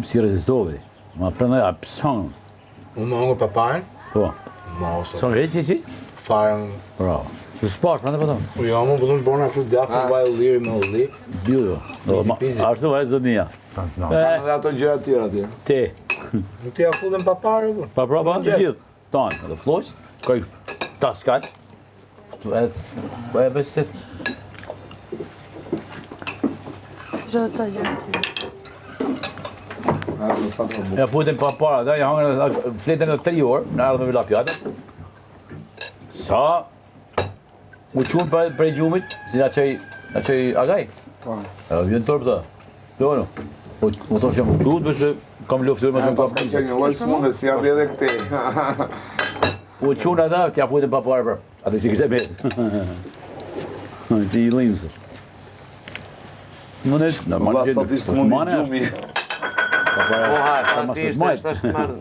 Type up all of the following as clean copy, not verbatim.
si rezistove. Ma prandaj a pson. Unë më hongër paparen? Po. Mos. Son reci? Faren. Bravo. Su sport, prandaj po thon. Jo, më vëllon bona kështu djathtë me vaj ulliri me ulli. Bildo. Ashtu vaj zonia. Dhe ato gjëra të tjera atje. Te. Nuk t'i afudhen papare, po. Pa të gjithë. Ton, edhe floq, koj taskat. E besit. Gjë të gjëra të tjera. Ja futin pa para, da, ja hangër, fletën në 3 orë, në ardhë me vila pjata. Sa, u qunë prej gjumit, si na qëj agaj. Vjen tërë për ta. Do, no. U tonë që jam flut, përse kam luftur me shumë Pas ka qenë një loj s'munde, si janë edhe këte. U qunë ata, t'ja futin pa para për. Atë si kështë e betë. Si i limësë. Më nëtë, Ba sot ishtë s'mundi gjumi. Po haj, pasi ishte është marrë.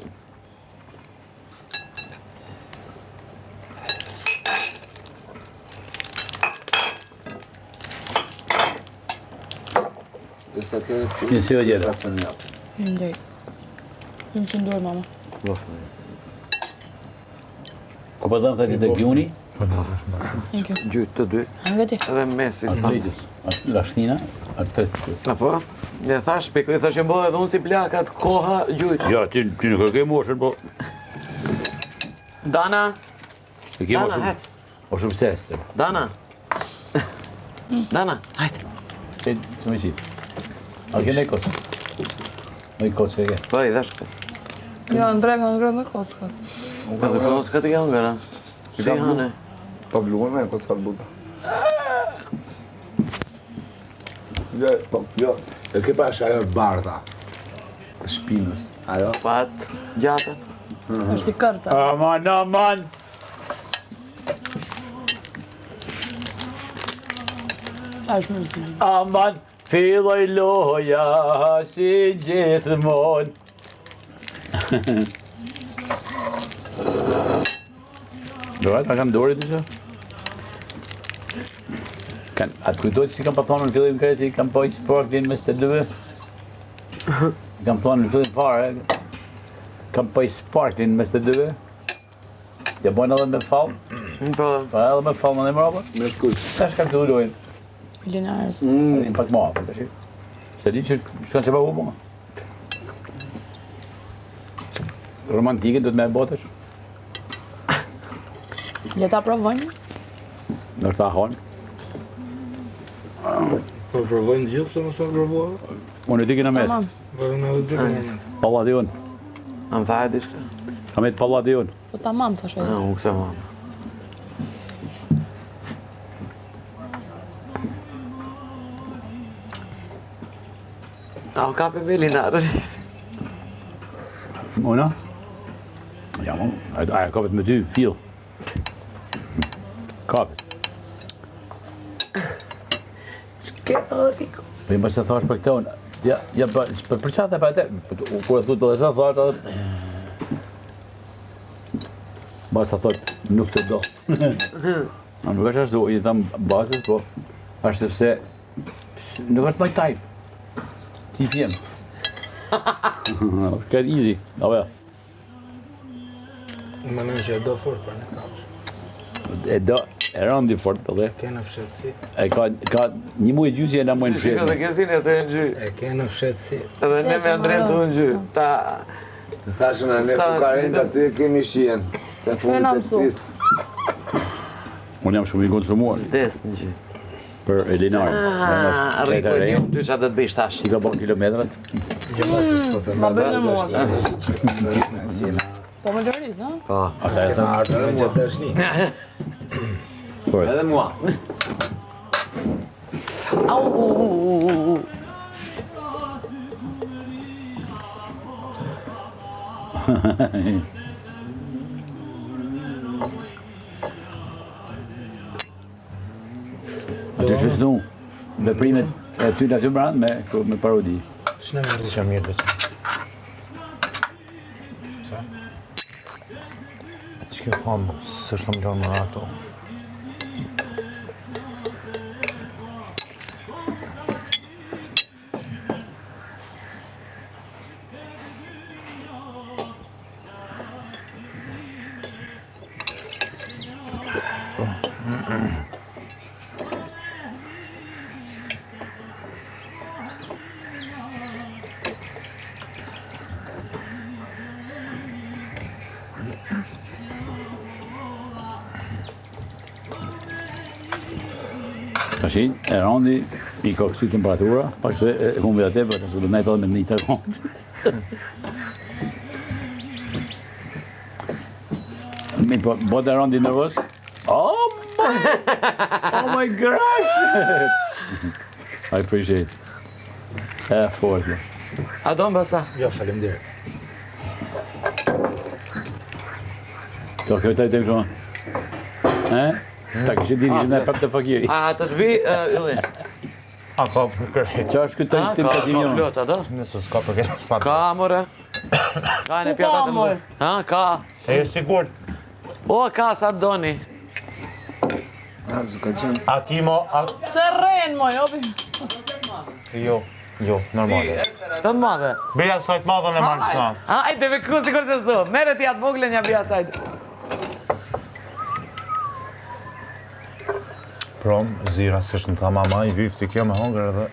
Një si o gjithë. Ndej. Më shënduar, mama. Ko për dhënë thëti të gjuni? Thank you. Gjytë të dy. Nga ti. Edhe mesi Atë s'tam. drejtës. Atë lashtina, atë të. Apo? Ne thash, pikoj, thash e mbo edhe unë si plakat, koha, gjytë. Ja, ti në kërkej moshën, po. Dana, E ke Dana, hec. o shumë seste. Dana. Dana, hajde. E të me qitë. A ke në i kocë? Në i kocë e ke. Po, i dhash këtë. Jo, Andrej ka ngrënë në kockat. Këtë këtë këtë janë gara. Si hane. Po bluën me, këtë s'ka të buta. Jo, E ke pash ajo bardha. shpinës, ajo. Pat, gjatën. Është si kërta. Aman, aman! Është më si. Aman, filloj loja si gjithmon. Dohet, a kam dore të që? Atë kujtojtë që kam pa thonë në fillim kërë që i kam po i sportin mes të dyve. Kam thonë në fillim fare, kam po i sportin mes të dyve. Ja bojnë edhe me fallë, Po, pa edhe me fallë më në mërapa. Me skuq. Tash kam fillu lojnë. Linarës. Një pak ma apë, tash. Se di që shkanë që pa hu më. Romantike do të me e botësh. Le ta provojnë. Në ta honë. Po provojnë gjithë, se mos më provojnë. Unë e di kina mes. Tamam. Po në edhe dy. Pallati unë. am tha e dishka. Kam e të pallati unë. Po tamam thash edhe. Unë këse ma. A, o kape me linarës. Unë? Ja, më. Aja kapet me ty, fil. Kapet. Shke, o, Riko. Po i më që thash për këte unë. Ja, për qatë e për te. Kur e thu të dhe sa thash edhe. Basa thot, nuk të do. Nuk është ashtu, i tham basës, po. Ashtë sepse, nuk është my type. Ti t'jem. Këtë easy, apo ja. Unë më nënë që e do fort për në kapsh. E do, e rëndi fort, edhe. Ke në fshetësi. E ka një muaj gjysë e na mojnë Shiko dhe fshetë. kësin e të e në gjy. E ke në fshetësi. Edhe ne me Andren të në gjy. Ta, Thashën e ne fukarin të aty e kemi shien. Të fundit na e mësu. pësis. Unë jam shumë i konsumuar des në gjy. për Elinarën. Riko e njëm ty që atë të bëjsh tash. Ti ka bërë kilometrat. Gjëmasës po të Ma më bëjnë në mua. Si na Po më lëris, ha? Po. Asa e s'kena sa. ardhur me gjatë dashni. Edhe mua. Au. Aty shësnu, veprimet e ty në aty brand me parodi. Ç'na më rrisha mirë vetë. Sa? Ç'ke kam, s'është më lënë më ato. Tashin, e randi, i ka kësi temperatura, pak se e humbi atë, për të do nejtë edhe me një të rond. Mi, po, bote randi nervos? Oh my gosh! I appreciate it. Fort. A do në basta? Jo, faleminderit. Do kjo taj të kështu? Ta kështë di kështë në prap të fakiri. A të shbi, Ylli? A ka për kërhej. Qa është këtë tim Ka Casimion? plot, a do? Nëse s'ka për kërhej, s'pa. Ka, more. Ka në pjatat e more? më. Ha, ka. E sigurt. O, ka, sa të doni. Ka qenë. A ki mo, Se rren, moj, obi. jo, normale. Të madhe. Beja sajt madhën e marrë sa. Ha, e të veku si kur se s'do. Mere ti atë vogle një bia sajt. Prom, zira, se është në tha mama, i vyfti kjo me hongër edhe,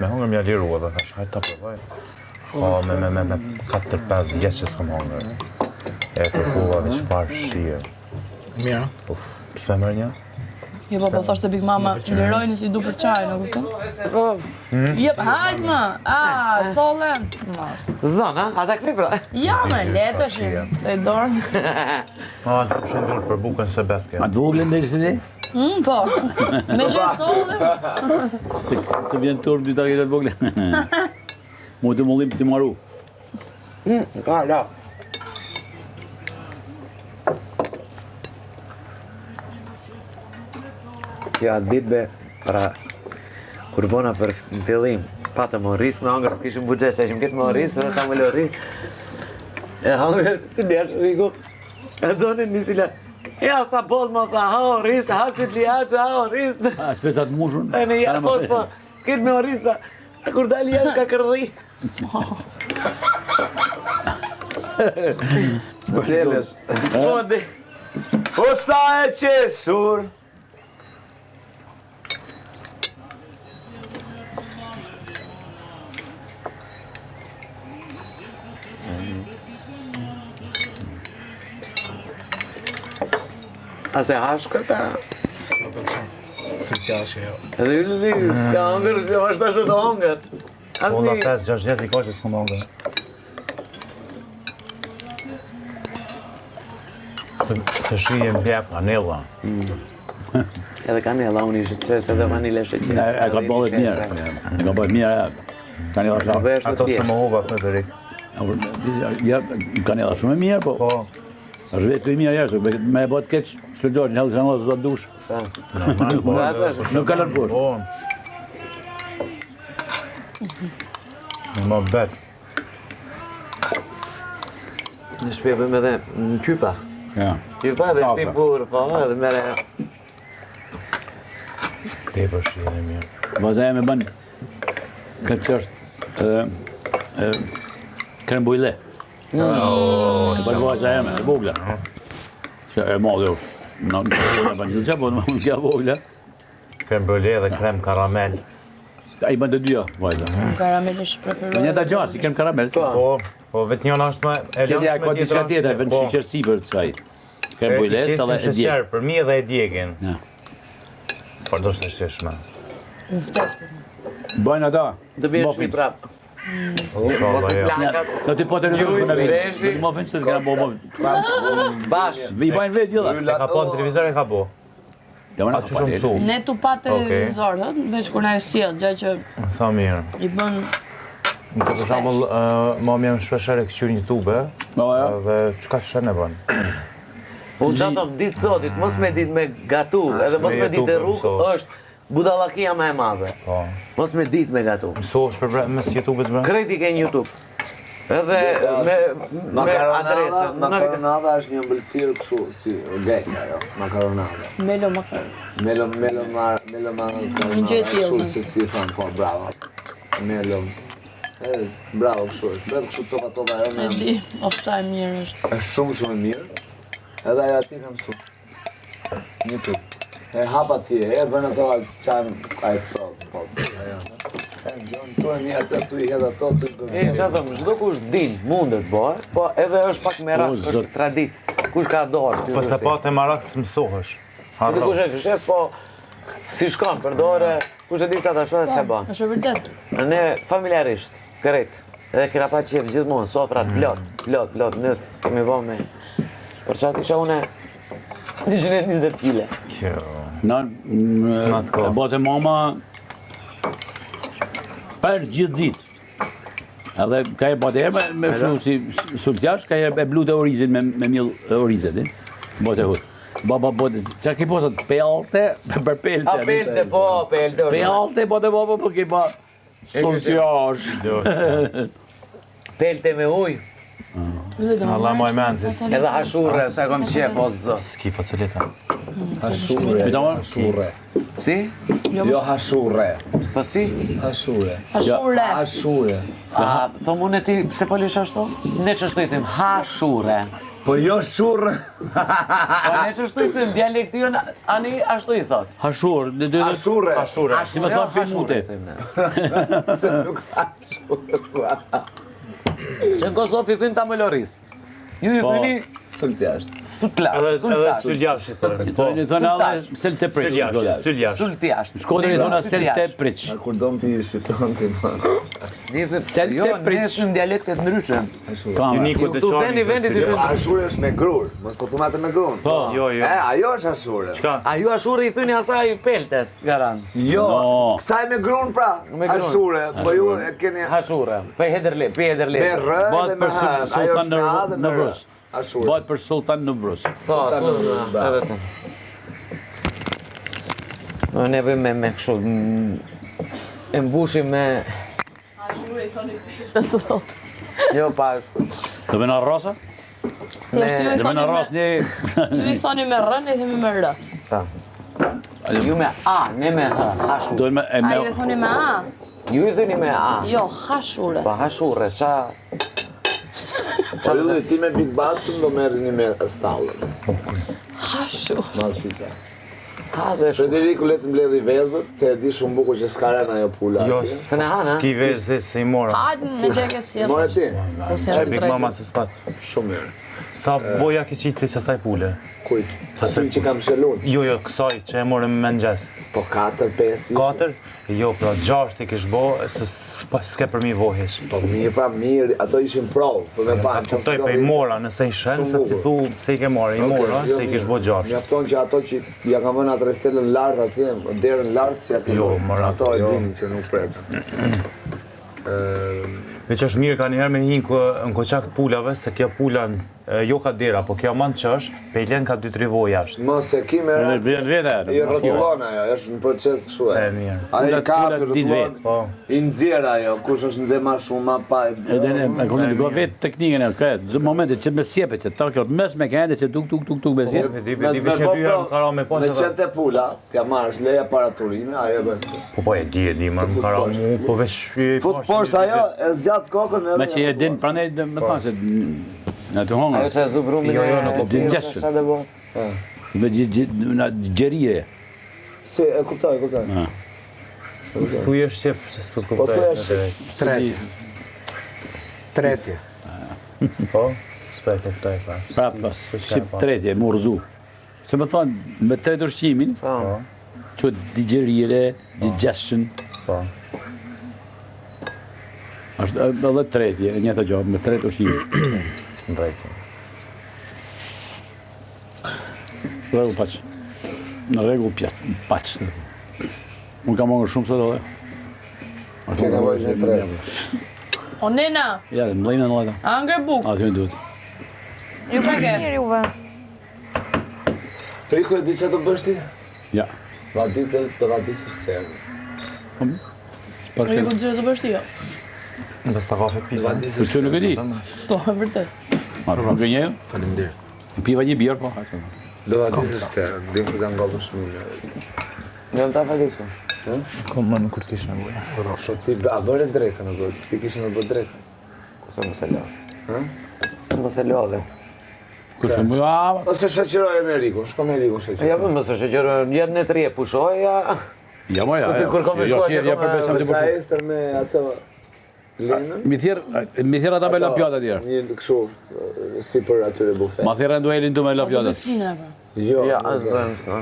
me hongër mja liru edhe, thash, hajtë ta përvaj. O, me 4-5 vjetë që s'kom hongër. E kërkuva dhe qëfar shie. Mirë. S'pe mërë një? Jo, po thoshte Big Mama, lirojnë si du për qaj, në kupton? Po, Jep, hajt më! Solen! Mas. zdon, ha? Ata këti pra. Ja, me, letëshin. Se i dorën. A, shenë dur për bukën se betë kjo. A të voglën dhe ishte ne? Po. Me gjithë solen. Të vjen turp dy takit e të voglën. Mu të mullim të maru. Ka, la. Kjo atë ditë be, pra, kur bona për në fillim, patëm o rrisë me hangër, s'kishëm budget, që ishëm këtë me o rrisë, dhe ta më lë rrisë. E hangër, si njerë, Riku, e donin një sila, ja, sa pot më tha, ha o rrisë, ha si t'lia që ha o rrisë. A, shpesat mushun. E në ja, pot, po, këtë me o rrisë, a kur dali janë ka kërdhi. Deles. Po, dhe, O sa e qeshur. a se hash këta? Si t'jashe, jo. Edhe Ylli, s'ka hangër, që është ashtë të hangër. Ola Asni, 5-6 vjetë i ka që s'kom hongër. Se shije më pjep anella. edhe kanela unë ishë qërës edhe vanile sheqer. E ka bëllet mirë. E ka bëllet mirë. Kanela Ka shumë. bëhe është Ato të se tjeshtë. më huva, Frederik. Ja, kanela shumë e mirë, po. është vetë i mirë jashtë, me e bëtë keq, shërdojnë, në hellë që në të zotë dush. Normal, po. Nuk kalon poshtë. Po. Më bet. Në shpjepëm edhe në qypa. Ja. Qypa dhe shtim burë, po, edhe mere... Tepër shije e mirë. Vaza e me bën këtë që është krem bujle. E bën vaza e me, e vogla. Që e madhe, në bën gjithë që, po në më kja vogla. Krem brûlée dhe krem karamel. A i bën të dyja, vaza. Karamel është Po preferuar. një ta gjatë, si krem karamel. Po vetë njëna është më e Tjetja lëndshme ka diçka tjetër, vën sheqersi për kësaj. Krem bujle, sa dhe e djegë. sheqer për mi dhe e djegin. Ja. Por do të sheshme. Në ftes për më. Bajnë ata. Të bjerë shmi muffins. prapë. Inshallah, Mos i jo. plankat. Do t'i po të rëndërsh Gjuj, në vend. breshi. Do t'i muffins, do t'i kena bo muffins. Bash. Vi bajnë vetë gjitha. E ka po në televizor e ka bo. Ja, A që shumë su. Ne tu pa televizor, veç kur na e sjell, gjë që Sa mirë. i bën Në që për shambull, mami jam shpesher e këqyr një tube, Po, ja. dhe qka shën e bën? Unë qatom ditë sotit, mos me ditë me gatu, edhe mos me me ditë e jetu, rrugë, mësosh. është budallakia më e madhe. Po. Mos me ditë me gatu. Mësohesh për mes YouTube-s bërë? Krejti ke në YouTube. Edhe me adresën. Makaronada është një ëmbëlsirë kështu, si grekja ajo, makaronada. melo makar. Melo Një gjë e tillë. kështu, se si thonë, po, bravo. Melo, bravo kështu, vetë kështu topa e E di, ofsaj mirë është. është shumë e mirë, edhe ajo ati kam mësu. Një tupë. E hapa ti, e vën ato qanë, a e po, se ajo. E gjonë, tu e një atë, tu i hedh ato, tu i E, bëvë. që thëmë, çdo kush din, mundet bëhet, po edhe është pak me rak, O, është zot. tradit. Kush ka dorë, si Po se është. po të marak së mësohesh. Edhe kush e këshef, po Si shkon, përdore, kush e di sa ta shohë se ban. Është e vërtet. Ne familjarisht, kërejt, edhe kena pa qef gjithmonë, sofrat plot, nës kemi bo me... Për qatë isha une 120 kile. Kjo... E bote mama për gjithë ditë. Edhe ka e bote e me shu si sultjash, ka e blu të orizin me mjëll orizet, bote hut. Baba bote, qa ki posët, pelte, për pelte. A pelte, po, pelte. Pelte, bote baba, po ki pa sultjash. Pelte me uj. Allah moj menë, si Edhe hashure, sa kom qef, o zë. s'ki facilita. Hashure. Si? Jo hashure. Po si? Hashure. Hashure. Hashure. A, to mune ti, pse polish ashtu? Ne që shtojtim, hashure. Po jo shure. Po ne që shtojtim, dialekti jo, ani ashtu i thot. Hashur, Hashure. si me thonë pimute. Se nuk hashure. Që në Kosovë i thënë ta mëlloris. Ju i thëni Sultjasht. sutla, Edhe sultash. syljash i thërë. Thonë edhe sel të priç. Syljash. Sultjasht. Shkodër i thonë sel të priç. Kur do më ti shqipton ti ma. Sel Jo, të ne priç. është në dialektet ndryshme. Kamë. Uniku të Tu veni vendit i thënë. Hashure është me grur. Mos po thumate me grun. Po. Jo, jo. Ajo është hashure. Qka? A ju ashure i thëni asaj peltes, garan. Jo, No. kësaj me grun pra. Me grun. Hashure. Po ju e keni Hashure. Pe hederle, pe hederle. me rë Bëhet dhe me për hë. Ajo Sultan është me a dhe me rë. Nëvruz. Hashure. Bëhet për Sultan Nëvruz. Po, edhe të. Ne bëjmë me kështu, e mbushim me... Së thot. Jo, pash. Do me në rrosa? Se është ju i Do me në rros thoni një... ju i thoni me r, ne i themi me r. Ta. Ju me A, ne me H, hashure. Do me... A ju i thoni me a? Ju i thëni me A. Jo, hashure. Pa hashure, qa... Po ju dhe ti me Big Bastën do merrini me stallën. Hashure. Mas dita. Ha dhe shumë. Frederiku le të mbledhi vezët, se e di shumë bukur që s'ka rënë ajo pula Jo, atje. Se ne hanë, s'ki vezë se i mora. Hajde me gjeke si More ti? Po si Qaj janë Big të Mama se s'pat. Shumë mirë. Sa boja ki qitë që s'taj pule. Kujt? Asim që kam shelun. Jo, kësaj që e morëm me mëngjes. Po 4, 5 ishte. 4? Jo, pra 6 i kish bo, se s'ke për mi vohesh. Po mirë pra mirë, ato ishin provë. Po me pa, Ta kuptoj, po i mora, nëse i shenë, se ti thu se i ke mora, i mora, se i kish bo 6. Mjafton që ato që ja kam vënë atë restelën lartë atje, derën lartë si ja ke Jo, vënë. mora, Ato e jo. dini që nuk prekën. Veç është mirë ka njëherë me hinë në koqak të pulave, se kjo pula jo ka dera, po kjo manë që është, pe i len ka 2-3 voj jashtë. Mos e ki me Edhe ratë. vjen vete. I rrotullon ajo, është në proces kështu e. E mirë. Ai Pulat- ka pulat dit rrotullon, vet, po. i nxjerr ajo, kush është nxjerr më shumë, më pa. Edhe ne e kemi go vetë teknikën e këtë. Në momentet që me sjepet që ta kjo mes me kënde që tuk me sjep. Di vish një dyherë më kara me Me poshtë. qëtë e pula, t'ja marrësh leja para turime, ajo bën. Po e di, më kara mu, po veç Fut poshtë ajo, e zgjat kokën edhe. Me që e din pranej me thonë se në të hongër. Ajo që e zubrumin Jo, jo, nuk kuptoj. Sa dhe bo? Dhe gjerije. Si, e kuptoj. Thuj është qep, se s'po të Po kuptoj. thuj është Tretje. Po, s'po e kuptoj, pra. Prap pas, shqip tretje, mu rëzu. Se me thonë, me tretë ushqimin, Po. që digjerire, digestion, Po. është edhe tretje, e njëta gjabë, me tretë ushqimin. Në drejtë. Regu paq. Në regu paq. Unë kam mongër shumë sot edhe. Ke nevojë një tretë. O nena, Ja, dhe mlejnë në lojta. a ngre buk? A, ty në duhet. Ju ka ke? Mirë juve. Riko e di që të bësh ti? Ja. Do radisësh serë. Për Ju këtë. ku të të bësh ti jo? Dhe s'ta kafe pika. Për që nuk e di. Sto, e vërtet. Ma, nuk e njëjë. Faleminderit. Piva një bjerë, po. hajtë. Do radisësh serë, dim kur kam gabën shumë mirë. Jo në ta falikso. Kom më në kur t'kish në buja. Rofsho, ti a bërë drekën, në bërë, ti kishe në bërë drekën. Kusë më se lo. Kusë më se lo dhe. Kushe më, a, Ose shëqëroj me Riko, shko me Riko shëqëroj. Ja për më së shëqërë, jetë në trije pushoj, ja... ja, mo, ja. Kur kom me shkuat, Ja, kom me- përbesam të Sa përku. Ester me atë Lenën. Mi thirë ata me lapjata tjerë. Një kështu, si për atyre bufe. Ma thirë nduelin tu me Do me lapjata. flina e pra. Jo, Ja, nuk as e. bëjmë s'na.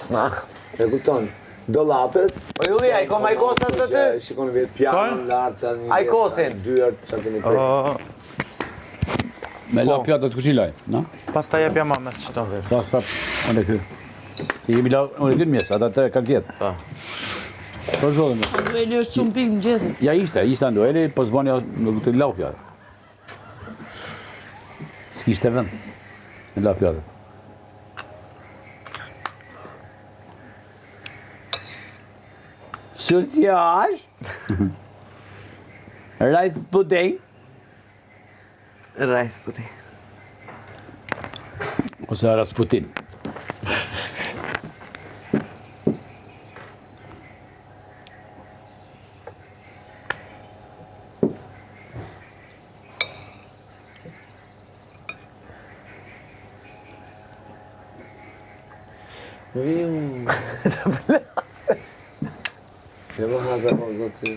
S'na. E kupton? Dollapet. Po Julli, ai ko mai kosat së ty? Shikon vetë pianon lart sa një. Ai kosin. Dyert sa keni prej. Me la pjatat kushilaj, no? Pastaj jepja mames çto. Tas prap, unë ky. I kemi la, unë ky mjes, ata tre kanë vjet. Po. Po zgjodhëm. Dueli është shumë pikë në gjesit. Ja ishte ndueli, po zbani me këtë la pjatat. S'kishte vend. Me la pjatat. Surtjash. Rice pudding. Rice pudding. Ose Rasputin. Ne më hata po zoti.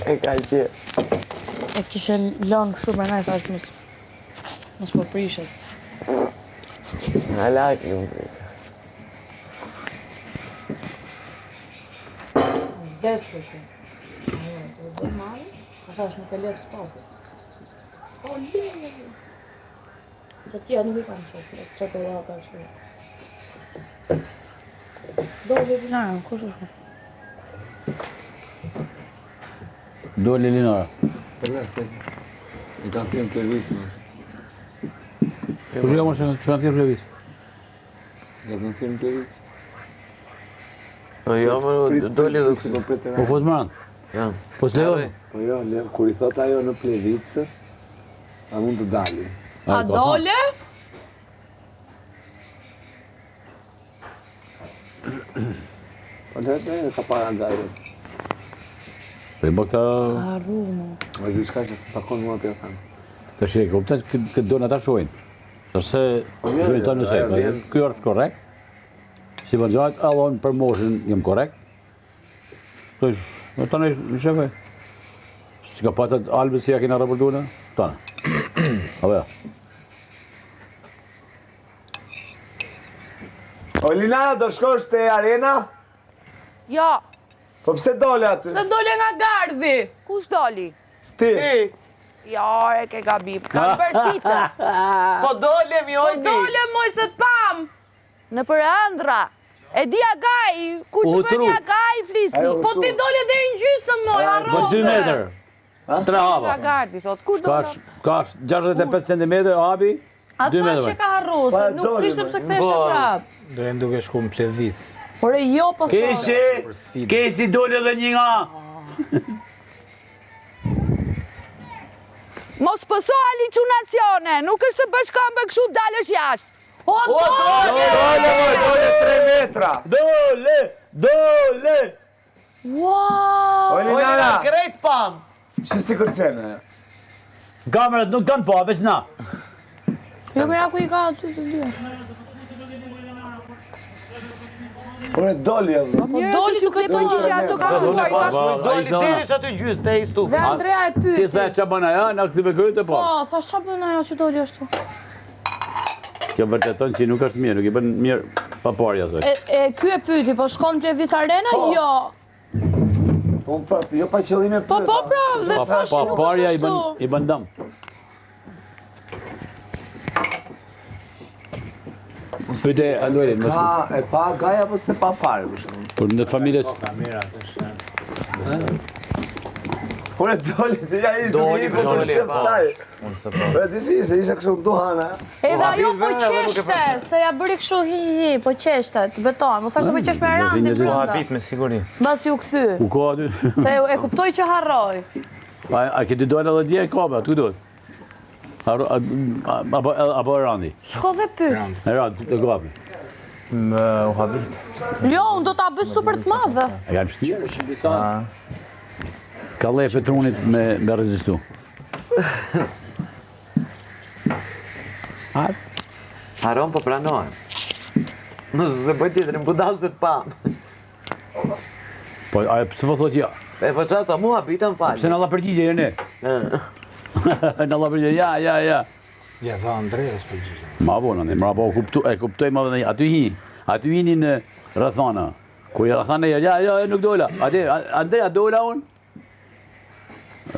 E ka që. E kishe lënë shumë e thash mos po prishet. Na lak ju prisa. Des për të. Po do marr, a thash nuk e le të ftofet. Po lënë. Të tjerë nuk i kam çokolata kështu. Dole Linara, kush është? Dole Linara. Për nëse. I kanë tim të vismë. Kush jam që kanë thirrë plevis? Ja kanë tim të vismë. Po jo, më doli dhe Po fut mran. Ja. Po s'lejon. Po jo, kur i thot ajo në plevicë, a mund të dali. A dole? Po dhe ka para gajë. Po i bë këta Harrumo. Është diçka që s'm takon mua të ja them. të shej, kupton këtë do na ta shohin. Përse shohin tonë se ky është korrekt. Si më gjatë, allon për moshën jam korrekt. Po tonë më shëve. Si ka patat albët si ja kena raportuar? Tonë. Apo ja. O Linara, do shkosh te arena? Jo, Po pse dole aty? se dole nga gardhi. Kush doli? Ti. Jo, e ke gabim. Kam bërsitë. Po dole mi Po ojni. dole moj se të pam. Në për ëndra. E di agaj, ku të Utru. bëni agaj flisni. Ajo- Po ti dole deri në gjysmë moj, Po harrove. 2 metër. 3 Nga hapa. gardi, thot. Kush do? Ka 65 cm hapi. A 2 thash që metra. ka harru, se Pa, nuk dole, prishte më. pse ktheshe prap. Do e duke shku në Plevic. Ore jo, po Kesi dole edhe një nga. Mos pëso alicunacione, nuk është të bësh këmbë kështu dalësh jashtë. O dole! Dole 3 metra. Dole! Wow! O Linara, Krejt pam. si kërcene? Kamerat nuk kanë pa, veç na. Jo, me ja ku i ka aty të dy. Ore doli apo? Po doli duke të Që që ato ka filluar po, jashtë. Doli ai thona. derish aty gjys te i Dhe stufë. Andrea e Ti pyeti. the ç'a bën ajo, na kthy me kryet e po. Po, thash ç'a bën ajo që doli ashtu. Kjo vërteton që nuk është mirë, nuk i bën mirë paparja thoj. Ky e pyeti, po shkon në Plevis Arena? Jo. Po pra, jo pa qëllime Po pra, dhe thash nuk Paparja është ashtu. i bën dëm. Pyte Aldorin, më shku. Ka e pa gaj apo se pa fare për shembull. Por në familjes Kamera të shën. Ore doli, ti ja ish Doli, po doli, se pa. psaj. Unë se po. Po ti si isha kështu duhana. Edhe ajo po qeshte, se ja bëri kështu hi, po qeshte, të beton. Më thash se po qesh me Arandin Po brenda. habit me siguri. Mbasi u kthy. u ka aty. Se e kuptoj që harroj. A ke dy dole edhe dje ka aty do. Apo Randi. Shko dhe pyet. Randi, të gapi. Më u habit. Jo, unë do ta bëj super të madhe. E kanë vështirë. Ka lefe trunit me rezistu. Haron po pranohen. Nëse se bëj tjetërin budal se të pam. Po, a pse po thot ja? E po çata mua bitën Pse fal. na la përgjigje ne? Na la përgjigje, ja. Ja, dha Andreas për gjithë. Ma vonë, ne mra po e kuptoj ma vënë, aty hini në rrethana. Kur ja thanë ja nuk dola. Andrea dola unë.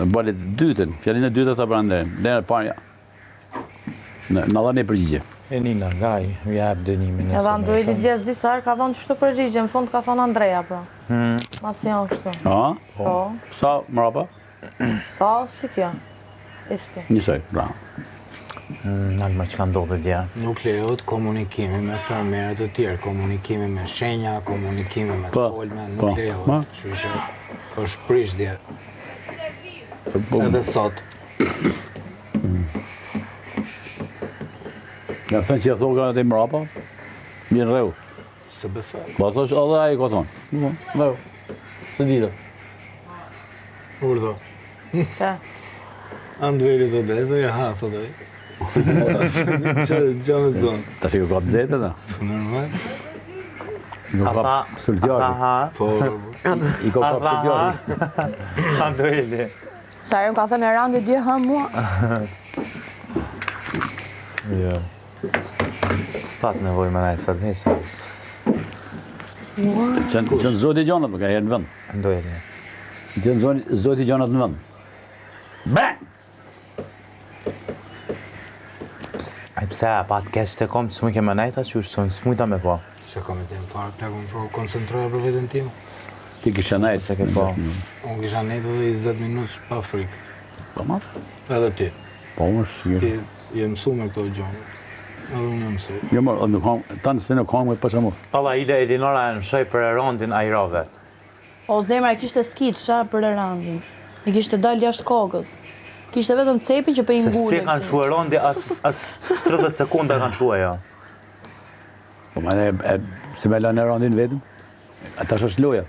Bële dytën, fjalën e dytë tha për Andren. Dera e parë ja. Në dhanë përgjigje. E Nina, gaj, jap dënimin e Edhe Androidi djes disa herë ka dhënë çështë përgjigje, në fund ka thonë Andrea pra. Mas janë kështu. A? Po. Sa mrapa? Sa si kjo? Ishte. Njësoj, bravo. Nalma që ka ndodhë dja. Nuk lejohet komunikimi me fermerët të tjerë, komunikimi me shenja, komunikimi me të folme, nuk lejohet. Kështu që është prish dje. Edhe sot. Nga thënë që ja thoka atë mrapa, mirë reu. Se besoj. Po thosh edhe ai ka thonë. Reu. Së dita. Urdhë. Që? Andveri të desë, ja ha, thot ai. Që në tonë? Tash i ka kap zete da. Normal. I ka kap sultjari. Po, I ka kap sultjari. Andojli. Sa herë më ka thënë Erandi dje ha mua. Jo. S'pat nevoj me najë sa të heqës. Qënë zoti gjonat më ka herë në vend. Andojli. Qënë zoti gjonat në vend. Bang! Ai pse, pa të kesh të kom, s'mu ke me najta që është, s'mujta me po. se kam e tem farë, plakun po koncentroja për vetën tim. Ti kisha nejtë. Se ke po. Unë kisha nejtë edhe 20 minutë pa frikë. Po ma? Edhe ti. Po më Ti shkirë. je mësu me këto gjone. Edhe unë jam mësu. Jo më, nuk kam, tanë se nuk kam me për çamur. Alla, Ila Elinora e në shoj për Erondin ajrove. O zemra kishte skitsha për Erandin. I kishte dalë jashtë kokës. Kishte vetëm cepin që për i Se ngule. si kanë shu Erondi, as 30 sekunda kanë shu ajo. Po ma se me lanë Erondin vetëm, ata është loja.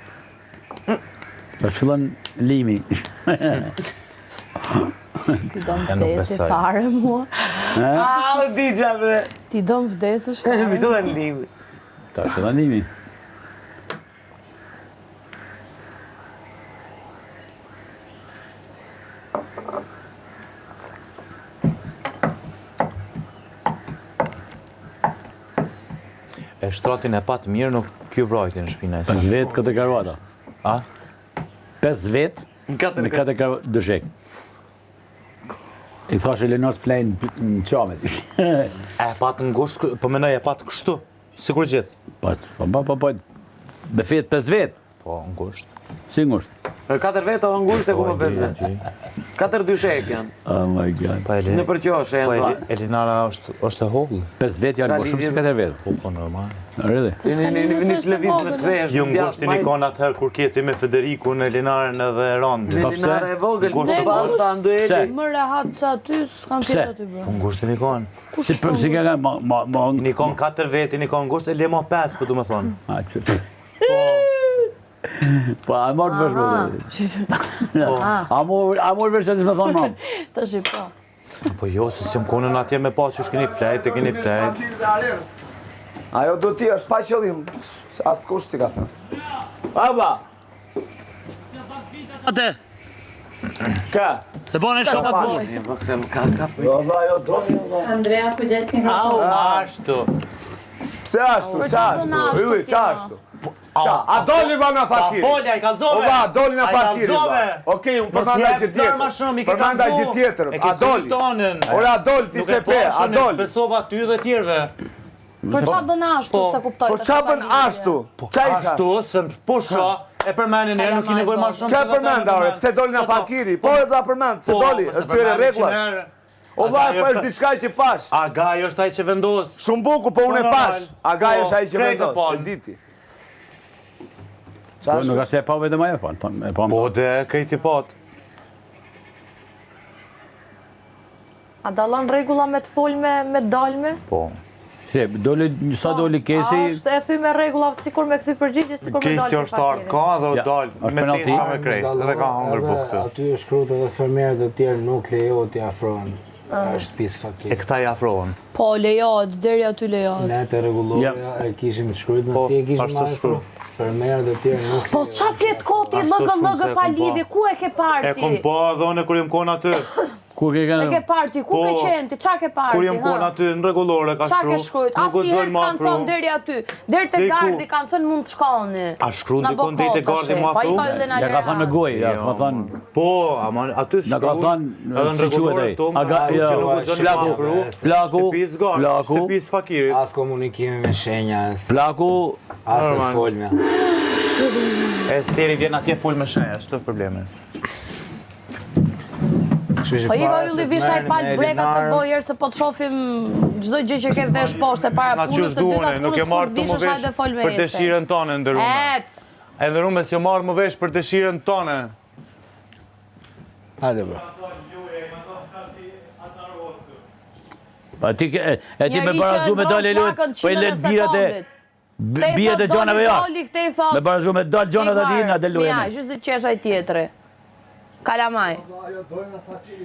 Tash fillon limi. Ti do më Ja, nuk vdesi besoj. fare mua. Ah, di bre. Ti do më vdesësh fare. Mi do të limi. Tash fillon limi. E shtratin e pat mirë, nuk kjo vrojti në shpina e 5 vetë këtë karuata. A? 5 vetë Në me këtë karuata dëshek. I thash Elenos flejnë në qamet. E pat në ngusht, po menoj e pat kështu, sikur gjithë. Po, me fetë 5 vetë, Po, ngusht. si ngusht. Për 4 vete o ngushte ku më Po, e di, pese. e di. 4 dyshek janë. Oh my god. Po, Në përqoshe Po, janë të. Elinara është e hollë. 5 vetë janë S'ka më shumë se lidhje. 4 vetë. Po, normal. Really? Një televiz me të vesh. Ju ngushtin ikon atëherë kur kjeti me Federikun, Elinaren edhe Erondin. Po, Elinara e vogël, Ngushtë në të pas të andueli. Pse? Më rehat sa ty s'kam Pse? qenë aty bro. Po ngushtin ikon. Si ka ma... Nikon 4 veti, nikon ngusht, e lemo 5, po du me thonë. A, që... Po, a morë të vërshme. A morë vërshme që me thonë mamë. Të shi po. Po jo, se si më konën atje me pa që është keni flejt, e keni flejt. Ajo do t'i është pa qëllim, as kush si ka thënë. Aba! Ate! Ka? Se bone shka pa punë. Po këtë më ka kapë. Jo, dhe ajo do një dhe. Andrea, kujdes ke Au, ashtu. Pse ashtu, qa ashtu, yli, qa ashtu. Qa, a doli va nga fakiri? Folja, i ka zove. O va, doli nga A i fakiri, va. kalzove. Okej, unë përmanda gjithë tjetër. Përmanda gjithë tjetër, a doli. Ore, a doli, ti se pe, a doli. Besova ty dhe tjerve. Për qa bën ashtu se kuptoj. Po qa bën ashtu? Qa isha? Ashtu, se po sho, e përmenin e nuk i nevoj ma shumë. Ka përmenda, ore, pse doli nga fakiri? Po e do ta përmend, pse doli, është tyre regla. O va, po është diçka që pash. Agaj është ai që vendos. Shumë buku, po unë e pash. Agaj është ai që krejtë vendos, po. e diti. Po, nuk ashtë e pa vetëm ajo, po. Po dhe krejti pot. A dallon rregulla me të fol me dalme? Po. Se, sa doli A kesi, është e thy me rregulla sikur me kthy përgjigje sikur me dalë. Kesi është ardhë ka dhe o Ja, dal. është Me penalti. tesha me krejt. Edhe ka hangër bukë të. Aty është shkruar edhe fermerët e tjerë nuk lejohet t'i afrohen. Është pis fakir. E këta i afrohen. Po lejohet, deri aty lejohet. Ne të rregulloja e kishim shkruar, Po, si e kishim ashtu shkru. fermerët e tjerë nuk. Po qa flet koti Ashtu shumë se lëgë e pa kom po. lidhje, ku e ke E parti? kom po edhe unë kur jam kon aty. Kur ke E ke kanë... parti, ku ke qenë ti, qa ke parti? Kur jem konë aty në rregullore ka Qa shkru. ke shkrujt? Nuk Asnjëherë guxojnë më s'kan afro. thonë deri aty. Deri te Deri ku? gardi kanë thënë mund të shkoni. A shkruan Na dikon bo deri te kot gardi tash, më pa i afro? ka yllen Ja ka thënë me gojë, ja ka thënë... Po, ama aty Na ka shkruan. thënë, Edhe në si rregullore quhet ai? tomë, Aga- aty jo, që nuk guxojnë më flaku, afro. flaku, Shtëpis gardi, flaku. shtëpis fakirit. As komunikimi me shenja, Flaku, as e Normal. folmja. E steri vjen atje full me shenja, s'to probleme. Po i ka ylli visha i pal breka të bojër se po të shofim çdo gjë që ke vesh poshtë e para Na punës qës e dyta duone, nuk e punës marrë kur të më vishësh vesh hajde fol me për dëshirën tonë ndërume. Ec! Edhe rume s'jo marrë më vesh për dëshirën tonë. Hajde bro. a ti me Njeri barazu që me ndron dalë lut, flakën po i let 100 birat e... sekondit. Bijet e gjonave jashtë. Te i thot, Me barazu me dalë gjonat aty, na del Ja, lujeme. gjysë qesha i tjetëri. Kalamaj.